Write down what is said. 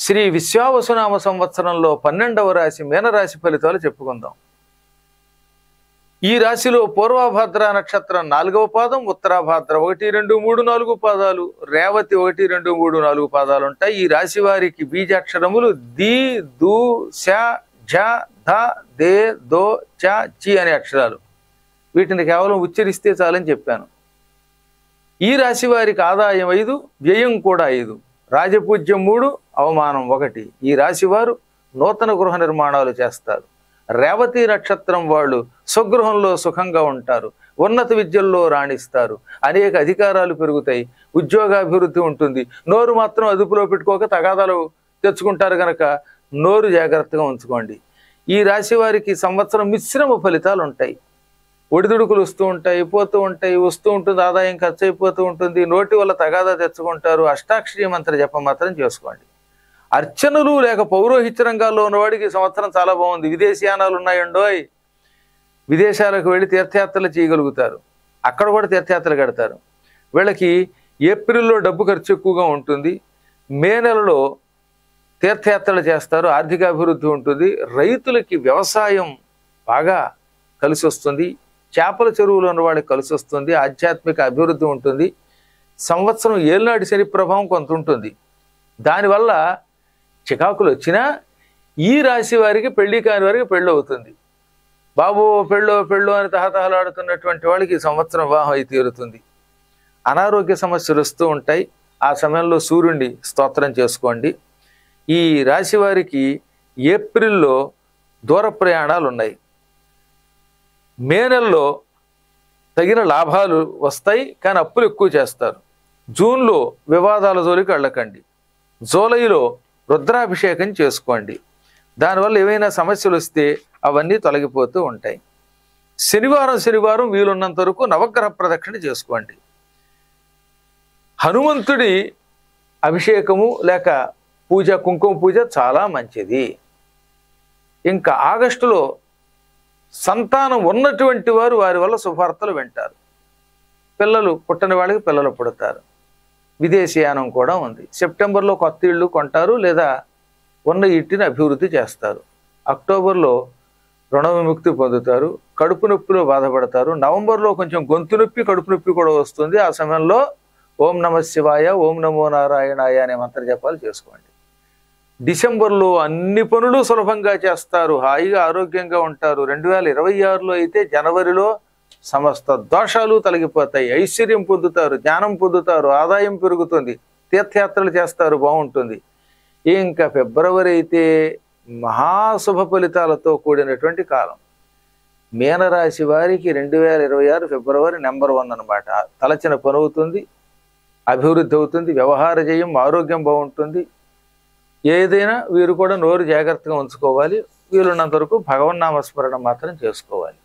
శ్రీ విశ్వావసునామ సంవత్సరంలో 12వ రాశి మీనరాశి ఫలితాలు చెప్పుకుందాం. ఈ రాశిలో పూర్వభాద్ర నక్షత్రం 4వ పాదం, ఉత్తరాభాద్ర 1, 2, 3, 4 పాదాలు, రేవతి 1, 2, 3, 4 పాదాలు ఉంటాయి. ఈ రాశి వారికి బీజాక్షరములు ది, దు, శ, ఝ, ధ, దే, దో, చ, చి అనే అక్షరాలు. వీటిని కేవలం ఉచ్చరిస్తే చాలని చెప్పాను. ఈ రాశి వారికి ఆదాయం 5, వ్యయం కూడా 5, రాజపూజ్యం 3, అవమానం 1. ఈ రాశి వారు నూతన గృహ నిర్మాణాలు చేస్తారు. రేవతి నక్షత్రం వాళ్ళు స్వగృహంలో సుఖంగా ఉంటారు, ఉన్నత విద్యల్లో రాణిస్తారు, అనేక అధికారాలు పెరుగుతాయి, ఉద్యోగాభివృద్ధి ఉంటుంది. నోరు మాత్రం అదుపులో పెట్టుకోక తగాదాలు తెచ్చుకుంటారు కనుక నోరు జాగ్రత్తగా ఉంచుకోండి. ఈ రాశి వారికి సంవత్సరం మిశ్రమ ఫలితాలు ఉంటాయి. ఒడిదుడుకులు వస్తూ ఉంటాయి, పోతూ ఉంటాయి, వస్తూ ఉంటుంది, ఆదాయం ఖర్చు అయిపోతూ ఉంటుంది, నోటి వల్ల తగాదా తెచ్చుకుంటారు. అష్టాక్షరీ మంత్ర జపం మాత్రం చేసుకోండి. అర్చనలు లేక పౌరోహిత్య రంగాల్లో ఉన్నవాడికి ఈ సంవత్సరం చాలా బాగుంది. విదేశీయానాలు ఉన్నాయండోయ్, విదేశాలకు వెళ్ళి తీర్థయాత్రలు చేయగలుగుతారు, అక్కడ కూడా తీర్థయాత్రలు కడతారు. వీళ్ళకి ఏప్రిల్లో డబ్బు ఖర్చు ఎక్కువగా ఉంటుంది, మే నెలలో తీర్థయాత్రలు చేస్తారు, ఆర్థిక అభివృద్ధి ఉంటుంది. రైతులకి వ్యవసాయం బాగా కలిసి వస్తుంది, చేపల చెరువులో ఉన్న వాళ్ళకి కలిసి వస్తుంది, ఆధ్యాత్మిక అభివృద్ధి ఉంటుంది. సంవత్సరం ఏళ్ళనాటి శని ప్రభావం కొంత ఉంటుంది. దానివల్ల చికాకులు వచ్చినా ఈ రాశి వారికి పెళ్లి కాని వారికి పెళ్ళి అవుతుంది. బాబు పెళ్ళో అని తహతహలాడుతున్నటువంటి వాళ్ళకి ఈ సంవత్సరం వివాహం అయి తీరుతుంది. అనారోగ్య సమస్యలు వస్తూ ఉంటాయి, ఆ సమయంలో సూర్యుడిని స్తోత్రం చేసుకోండి. ఈ రాశి వారికి ఏప్రిల్లో దూర ప్రయాణాలు ఉన్నాయి. మే నెలలో తగిన లాభాలు వస్తాయి, కానీ అప్పులు ఎక్కువ చేస్తారు. జూన్లో వివాదాల జోలికి వెళ్ళకండి. జూలైలో రుద్రాభిషేకం చేసుకోండి, దానివల్ల ఏవైనా సమస్యలు వస్తే అవన్నీ తొలగిపోతూ ఉంటాయి. శనివారం వీలున్నంత వరకు నవగ్రహ ప్రదక్షిణ చేసుకోండి. హనుమంతుడి అభిషేకము లేక పూజ, కుంకుమ పూజ చాలా మంచిది. ఇంకా ఆగస్టులో సంతానం ఉన్నటువంటి వారు వారి వల్ల శుభార్తలు వింటారు. పిల్లలు పుట్టని వాళ్ళకి పిల్లలు పుడతారు. విదేశీయానం కూడా ఉంది. సెప్టెంబర్లో కొత్త ఇళ్ళు కొంటారు లేదా ఉన్న ఇంటిని అభివృద్ధి చేస్తారు. అక్టోబర్లో రుణ విముక్తి పొందుతారు, కడుపు నొప్పిలో బాధపడతారు. నవంబర్లో కొంచెం గొంతు నొప్పి, కడుపు నొప్పి కూడా వస్తుంది. ఆ సమయంలో ఓం నమః శివాయ, ఓం నమో నారాయణాయ అనే మంత్ర జపాలు చేసుకోండి. డిసెంబర్లో అన్ని పనులు సులభంగా చేస్తారు, హాయిగా ఆరోగ్యంగా ఉంటారు. 2026లో అయితే జనవరిలో సమస్త దోషాలు తొలగిపోతాయి, ఐశ్వర్యం పొందుతారు, జ్ఞానం పొందుతారు, ఆదాయం పెరుగుతుంది, తీర్థయాత్రలు చేస్తారు, బాగుంటుంది. ఇంకా ఫిబ్రవరి అయితే మహాశుభ ఫలితాలతో కూడినటువంటి కాలం. మీనరాశి వారికి 2026 ఫిబ్రవరి నెంబర్ 1 అనమాట. తలచిన పని అవుతుంది, అభివృద్ధి అవుతుంది, వ్యవహార జయం, ఆరోగ్యం బాగుంటుంది. ఏదైనా వీరు కూడా నోరు జాగ్రత్తగా ఉంచుకోవాలి. వీలున్నంత వరకు భగవన్నామస్మరణ మాత్రం చేసుకోవాలి.